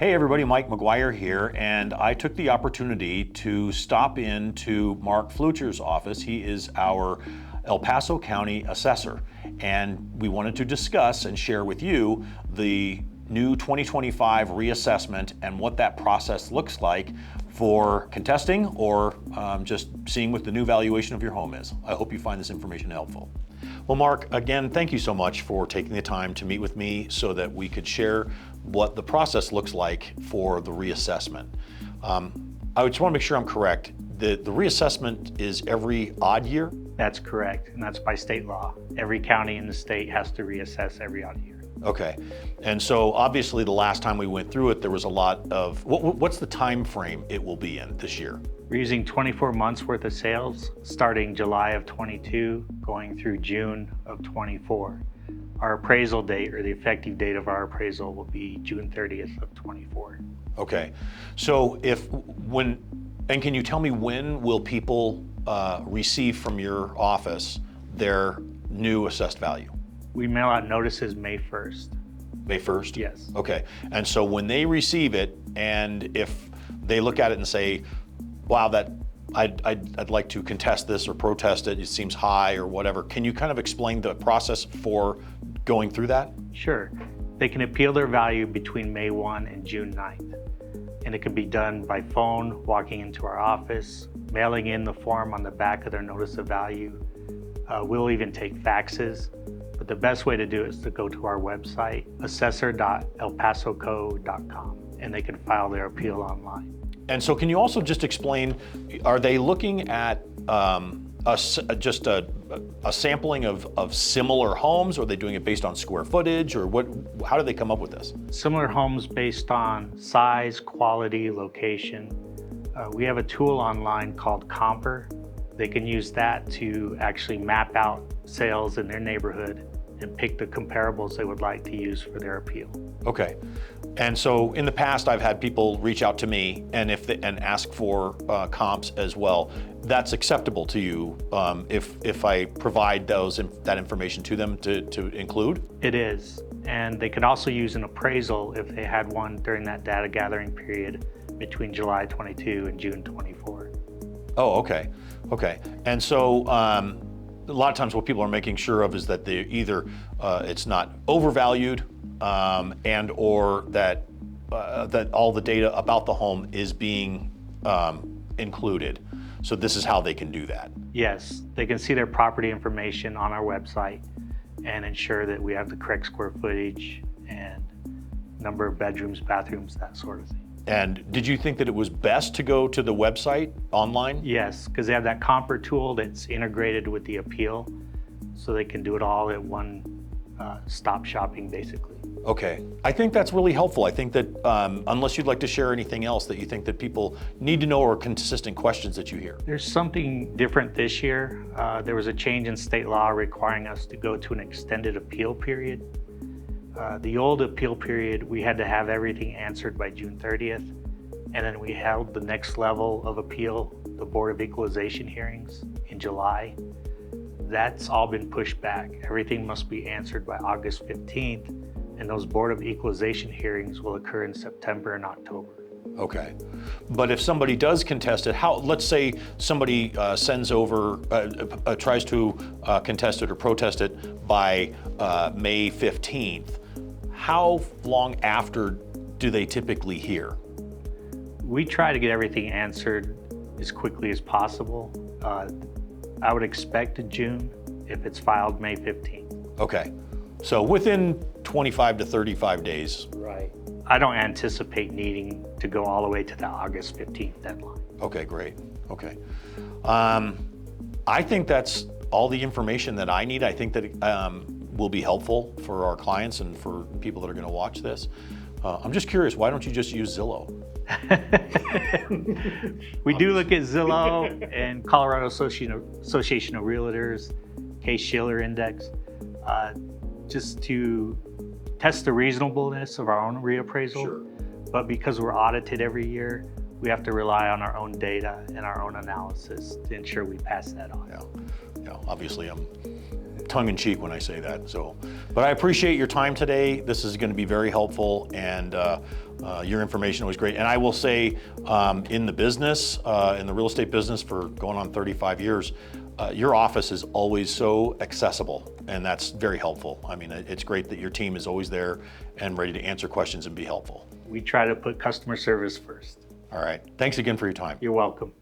Hey everybody, Mike McGuire here, and I took the opportunity to stop in to Mark Flucher's office. He is our El Paso County Assessor, and we wanted to discuss and share with you the new 2025 reassessment and what that process looks like for contesting or just seeing what the new valuation of your home is. I hope you find this information helpful. Well, Mark, again, thank you so much for taking the time to meet with me so that we could share what the process looks like for the reassessment. I just want to make sure I'm correct. The reassessment is every odd year? That's correct, and that's by state law. Every county in the state has to reassess every odd year. Okay, and so obviously the last time we went through it, there was a lot of, what's the time frame it will be in this year? We're using 24 months worth of sales, starting July of 22, going through June of 24. Our appraisal date, or the effective date of our appraisal, will be June 30th of 24. Okay, so and can you tell me when will people receive from your office their new assessed value? We mail out notices May 1st. May 1st? Yes. Okay, and so when they receive it, and if they look at it and say, wow, I'd like to contest this or protest it, it seems high or whatever, can you kind of explain the process for going through that? Sure. They can appeal their value between May 1 and June 9th. And it can be done by phone, walking into our office, mailing in the form on the back of their notice of value. We'll even take faxes. But the best way to do it is to go to our website, assessor.elpasoco.com, and they can file their appeal online. And so can you also just explain, are they looking at just a sampling of similar homes, or are they doing it based on square footage, or how do they come up with this? Similar homes based on size, quality, location. We have a tool online called Comper. They can use that to actually map out sales in their neighborhood and pick the comparables they would like to use for their appeal. Okay, and so in the past I've had people reach out to me and ask for comps as well. That's acceptable to you if I provide that information to them to include? It is, and they can also use an appraisal if they had one during that data gathering period between July 22 and June 24. Oh, okay. And so a lot of times what people are making sure of is that they either it's not overvalued and or that all the data about the home is being included. So this is how they can do that. Yes, they can see their property information on our website and ensure that we have the correct square footage and number of bedrooms, bathrooms, that sort of thing. And did you think that it was best to go to the website online? Yes, because they have that Comper tool that's integrated with the appeal, so they can do it all at one stop shopping, basically. Okay, I think that's really helpful. I think that unless you'd like to share anything else that you think that people need to know or consistent questions that you hear. There's something different this year. There was a change in state law requiring us to go to an extended appeal period. The old appeal period, we had to have everything answered by June 30th, and then we held the next level of appeal, the Board of Equalization hearings, in July. That's all been pushed back. Everything must be answered by August 15th, and those Board of Equalization hearings will occur in September and October. Okay, but if somebody does contest it, let's say somebody sends over, tries to contest it or protest it by May 15th, how long after do they typically hear? We try to get everything answered as quickly as possible. I would expect in June if it's filed May 15th. Okay, so within 25 to 35 days. Right. I don't anticipate needing to go all the way to the August 15th deadline. Okay, great. Okay. I think that's all the information that I need. I think that will be helpful for our clients and for people that are going to watch this. I'm just curious, why don't you just use Zillow? We do look at Zillow and Colorado Association of Realtors, Case-Shiller Index, just to test the reasonableness of our own reappraisal. Sure. But because we're audited every year, we have to rely on our own data and our own analysis to ensure we pass that on. Yeah, obviously I'm tongue-in-cheek when I say that. But I appreciate your time today. This is going to be very helpful, and Your information was great. And I will say, in the business, in the real estate business for going on 35 years, your office is always so accessible, and that's very helpful. I mean, it's great that your team is always there and ready to answer questions and be helpful. We try to put customer service first. All right. Thanks again for your time. You're welcome.